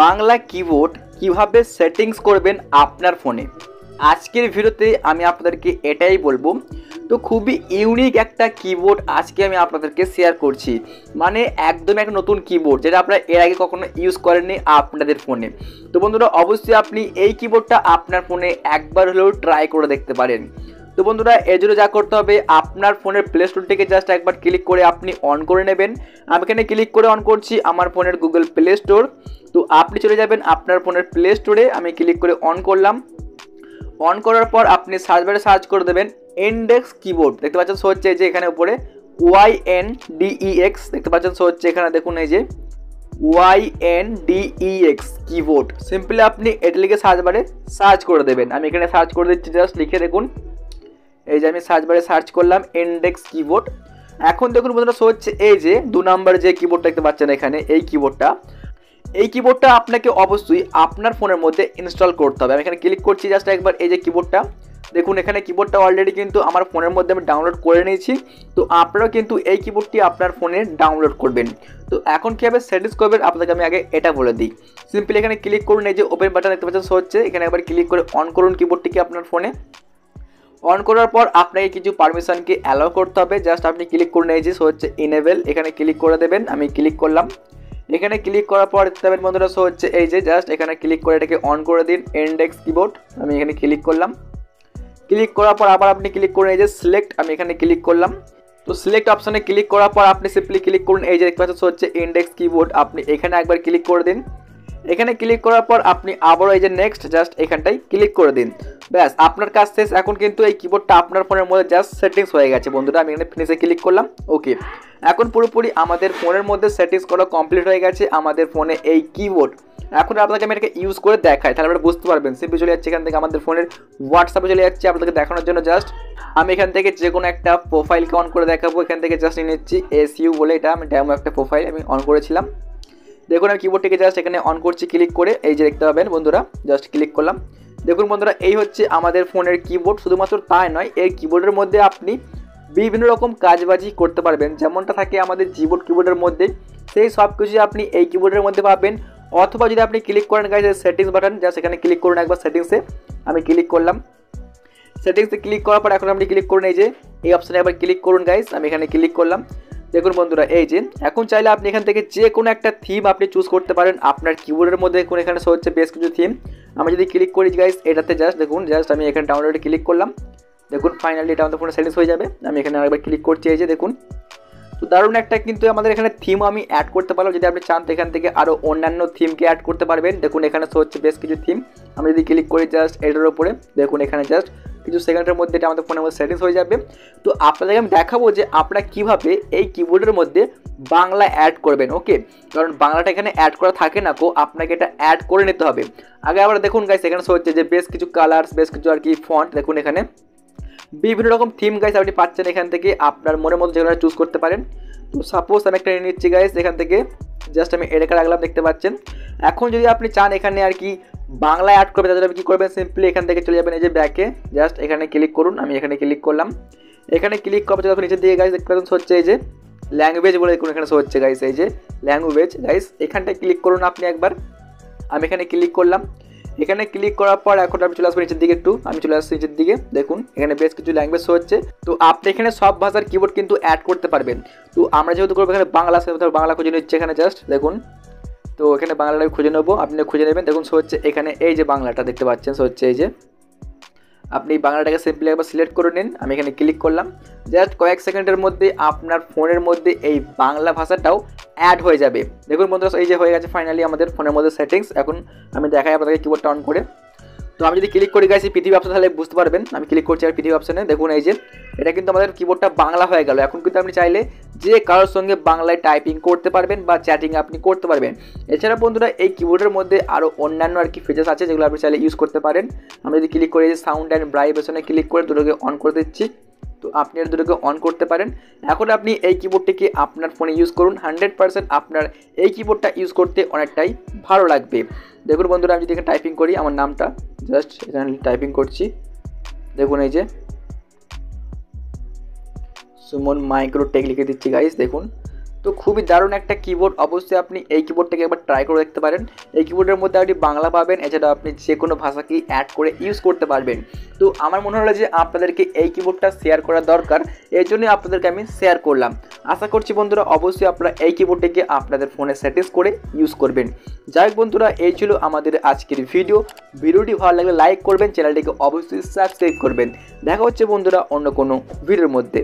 Bangla keyboard কিভাবে settings করবেন আপনার ফোনে। আজকের ভিডিওতে আমি আপনাদেরকে এটাই বলবো। তো খুবই ইউনিক একটা কিবোর্ড আজকে আমি আপনাদেরকে শেয়ার করছি, মানে একদম একটা নতুন কিবোর্ড যেটা আপনারা এর আগে কখনো ইউজ করেননি আপনাদের ফোনে। তো বন্ধুরা, অবশ্যই আপনি এই কিবোর্ডটা আপনার ফোনে একবার হলেও ট্রাই করে দেখতে পারেন। তো বন্ধুরা, এর জন্য যা করতে হবে, আপনার ফোনের প্লে স্টোর থেকে জাস্ট একবার ক্লিক করে আপনি অন করে নেবেন। আমি এখানে ক্লিক করে অন করছি আমার ফোনের গুগল প্লে স্টোর। তো আপনি চলে যাবেন আপনার ফোনের প্লে স্টোরে। আমি ক্লিক করে অন করলাম। অন করার পর আপনি সার্চ বারে সার্চ করে দেবেন ইন্ডেক্স কিবোর্ড। দেখতে পাচ্ছেন শো হচ্ছে এই যে এখানে উপরে YNDEX দেখতে পাচ্ছেন শো হচ্ছে এখানে, দেখুন এই যে YNDEX কিবোর্ড। সিম্পলি আপনি এটা লিখে সার্চ বারে সার্চ করে দেবেন। আমি এখানে সার্চ করে দিচ্ছি, জাস্ট লিখে দেখুন এই যে আমি সার্চ বারে সার্চ করলাম ইন্ডেক্স কিবোর্ড। এখন দেখুন বন্ধুরা, শো হচ্ছে এই যে 2 নাম্বার যে কিবোর্ডটা দেখতে পাচ্ছেন এখানে, এই কিবোর্ডটা আপনাকে অবশ্যই আপনার ফোনের মধ্যে ইনস্টল করতে হবে। আমি এখানে ক্লিক করছি জাস্ট একবার, এই যে কিবোর্ডটা দেখুন এখানে, কিবোর্ডটা অলরেডি কিন্তু আমার ফোনের মধ্যে আমি ডাউনলোড করে নিয়েছি। তো আপনারাও কিন্তু এই কিবোর্ডটি আপনার ফোনে ডাউনলোড করবেন। তো এখন কীভাবে সেটিংস করবেন আপনাকে আমি আগে এটা বলে দিই। সিম্পলি এখানে ক্লিক করুন, এই যে ওপেন বাটন দেখতে পাচ্ছেন শো হচ্ছে এখানে, একবার ক্লিক করে অন করুন কিবোর্ডটিকে আপনার ফোনে। অন করার পর আপনাকে কিছু পারমিশনকে অ্যালাউ করতে হবে। জাস্ট আপনি ক্লিক করুন, এই যে শো হচ্ছে ইনেবল, এখানে ক্লিক করে দেবেন। আমি ক্লিক করলাম। এখানে ক্লিক করার পর দেখতে পাবেন বন্ধুরা শো হচ্ছে এই যে, জাস্ট এখানে ক্লিক করে এটাকে অন করে দিন ইন্ডেক্স কিবোর্ড। আমি এখানে ক্লিক করলাম। ক্লিক করার পর আবার আপনি ক্লিক করুন এই যে সিলেক্ট, আমি এখানে ক্লিক করলাম। তো সিলেক্ট অপশনে ক্লিক করার পর আপনি সিম্পলি ক্লিক করুন এই যে দেখতে পাচ্ছেন শো হচ্ছে ইন্ডেক্স কিবোর্ড। আপনি এখানে একবার ক্লিক করে দিন। এখানে ক্লিক করার পর আপনি আবারও এই যে নেক্সট জাস্ট এখানটাই ক্লিক করে দিন। ব্যাস, আপনার কাজ শেষ। এখন কিন্তু এই কিবোর্ডটা আপনার ফোনের মধ্যে জাস্ট সেটিংস হয়ে গেছে বন্ধুরা। আমি এখানে ফিনিশে ক্লিক করলাম। ওকে, এখন পুরোপুরি আমাদের ফোনের মধ্যে সেটিংস করা কমপ্লিট হয়ে গেছে আমাদের ফোনে এই কিবোর্ড। এখন আপনাকে আমি এটাকে ইউজ করে দেখাই, তাহলে আপনারা বুঝতে পারবেন। সিম্পলি চলে যাচ্ছে এখান থেকে আমাদের ফোনের হোয়াটসঅ্যাপে চলে যাচ্ছে আপনাদেরকে দেখানোর জন্য। জাস্ট আমি এখান থেকে যে কোনো একটা প্রোফাইলকে অন করে দেখাবো। এখান থেকে জাস্ট নিয়ে নিচ্ছি SU বলে, এটা আমি ডেমো একটা প্রোফাইল আমি অন করেছিলাম। দেখুন আমি কিবোর্ডটিকে জাস্ট এখানে অন করছি ক্লিক করে, এই যে দেখতে পাবেন বন্ধুরা, জাস্ট ক্লিক করলাম। দেখুন বন্ধুরা, এই হচ্ছে আমাদের ফোনের কিবোর্ড। শুধুমাত্র তাই নয়, এই কিবোর্ডের মধ্যে আপনি বিভিন্ন রকম কাজবাজি করতে পারবেন, যেমনটা থাকে আমাদের কিবোর্ডের মধ্যে, সেই সব কিছুই আপনি এই কিবোর্ডের মধ্যে পাবেন। অথবা যদি আপনি ক্লিক করেন গাইজ সেটিংস বাটন, জাস্ট এখানে ক্লিক করুন একবার সেটিংসে। আমি ক্লিক করলাম। সেটিংসে ক্লিক করার পর এখন আপনি ক্লিক করুন এই যে এই অপশানে একবার ক্লিক করুন গাইজ। আমি এখানে ক্লিক করলাম। দেখুন বন্ধুরা, এই যে এখন চাইলে আপনি এখান থেকে যে কোনো একটা থিম আপনি চুজ করতে পারেন আপনার কিবোর্ডের মধ্যে। দেখুন এখানে শো হচ্ছে বেশ কিছু থিম। আমি যদি ক্লিক করি গাইজ এটাতে, জাস্ট দেখুন, জাস্ট আমি এখানে ডাউনলোডে ক্লিক করলাম। দেখুন ফাইনালি এটা আমাদের ফোনে সেটিংস হয়ে যাবে। আমি এখানে আরেকবার ক্লিক করছি, এই যে দেখুন। তো দারুণ একটা কিন্তু আমাদের এখানে থিম আমি অ্যাড করতে পারলাম। যদি আপনি চান তো এখান থেকে আরও অন্যান্য থিমকে অ্যাড করতে পারবেন। দেখুন এখানে শো হচ্ছে বেশ কিছু থিম। আমি যদি ক্লিক করি জাস্ট এটার উপরে, দেখুন এখানে জাস্ট কিছু সেকেন্ডের মধ্যে এটা আমাদের ফোনের মধ্যে সেটিংস হয়ে যাবে। তো আপনাদেরকে আমি দেখাবো যে আপনারা কীভাবে এই কিবোর্ডের মধ্যে বাংলা অ্যাড করবেন। ওকে, কারণ বাংলাটা এখানে অ্যাড করা থাকে না কো, আপনাকে এটা অ্যাড করে নিতে হবে আগে। আবার দেখুন গাইস এখানে শো হচ্ছে যে বেশ কিছু কালার্স, বেশ কিছু আর কি ফন্ট। দেখুন এখানে বিভিন্ন রকম থিম গাইস আপনি পাচ্ছেন এখান থেকে, আপনার মনের মতো যেগুলো চুজ করতে পারেন। তো সাপোজ আমি একটা নিয়ে নিচ্ছি গাইস এখান থেকে, জাস্ট আমি এটাকে রাখলাম, দেখতে পাচ্ছেন। এখন যদি আপনি চান এখানে আর কি বাংলা অ্যাড করবেন, তাহলে আপনি কী করবেন, সিম্পলি এখান থেকে চলে যাবেন এই যে ব্যাকে, জাস্ট এখানে ক্লিক করুন। আমি এখানে ক্লিক করলাম। এখানে ক্লিক করার পর নিচের দিকে গাইস দেখতে পাচ্ছেন হচ্ছে এই যে ল্যাঙ্গুয়েজ বলে, দেখুন এখানে হচ্ছে গাইস এই যে ল্যাঙ্গুয়েজ। গাইস এখানটায় ক্লিক করুন আপনি একবার। আমি এখানে ক্লিক করলাম। এখানে ক্লিক করার পর এখন আমি চলে আসবো নিচের দিকে একটু, আমি চলে আসছি নিচের দিকে। দেখুন এখানে বেশ কিছু ল্যাঙ্গুয়েজ হচ্ছে। তো আপনি এখানে সব ভাষার কিবোর্ড কিন্তু অ্যাড করতে পারবেন। তো আমরা যেহেতু করবো এখানে বাংলা, সেহেতু বাংলা খুঁজে নিচ্ছে এখানে, জাস্ট দেখুন। তো এখানে বাংলাটা খুঁজে নেবো, আপনি খুঁজে নেবেন। দেখুন শো হচ্ছে এখানে এই যে বাংলাটা দেখতে পাচ্ছেন, শো হচ্ছে এই যে। আপনি বাংলাটাকে সিম্পলি একবার সিলেক্ট করে নিন। আমি এখানে ক্লিক করলাম। জাস্ট কয়েক সেকেন্ডের মধ্যে আপনার ফোনের মধ্যে এই বাংলা ভাষাটাও অ্যাড হয়ে যাবে। দেখুন বন্ধুরা, এই যে হয়ে গেছে ফাইনালি আমাদের ফোনের মধ্যে সেটিংস। এখন আমি দেখাই আপনাদেরকে কিবোর্ডটা অন করে। তো আমি যদি ক্লিক করি গাইস এই পৃথিবী অপশন, তাহলে বুঝতে পারবেন। আমি ক্লিক করছি আর পৃথিবী অপশনে, দেখুন এই যে এটা কিন্তু আমাদের কিবোর্ডটা বাংলা হয়ে গেল। এখন কিন্তু আপনি চাইলে যে কারোর সঙ্গে বাংলায় টাইপিং করতে পারবেন বা চ্যাটিং আপনি করতে পারবেন। এছাড়া বন্ধুরা এই কিবোর্ডের মধ্যে আরও অন্যান্য আর কি ফিচার্স আছে যেগুলো আপনি চাইলে ইউজ করতে পারেন। আমি যদি ক্লিক করি যে সাউন্ড অ্যান্ড ভাইব্রেশনে ক্লিক করে দুটোকে অন করে দিচ্ছি। তো আপনি এর দুটোকে অন করতে পারেন। এখন আপনি এই কিবোর্ডটিকে আপনার ফোনে ইউজ করুন, 100% আপনার এই কিবোর্ডটা ইউজ করতে অনেকটাই ভালো লাগবে। দেখুন বন্ধুরা, আমি যদি এখানে টাইপিং করি আমার নামটা, জাস্ট এখানে টাইপিং করছি। দেখুন এই যে সুমন মাইক্রোটেক লিখে দিচ্ছি গাইস। দেখুন তো খুবই দারুণ একটা কিবোর্ড, অবশ্যই আপনি এই কিবোর্ডটাকে একবার ট্রাই করে দেখতে পারেন। এই কিবোর্ডের মধ্যে আপনি বাংলা পাবেন, এছাড়াও আপনি যে কোনো ভাষাকেই অ্যাড করে ইউজ করতে পারবেন। তো আমার মনে হলো যে আপনাদেরকে এই কিবোর্ডটা শেয়ার করা দরকার, এই জন্যই আপনাদেরকে আমি শেয়ার করলাম। আশা করছি বন্ধুরা অবশ্যই আপনারা এই কিবোর্ডটিকে আপনাদের ফোনে সেটিংস করে ইউজ করবেন। যাই হোক বন্ধুরা, এই ছিল আমাদের আজকের ভিডিওটি ভালো লাগলে লাইক করবেন, চ্যানেলটিকে অবশ্যই সাবস্ক্রাইব করবেন। দেখা হচ্ছে বন্ধুরা অন্য কোনো ভিডিওর মধ্যে।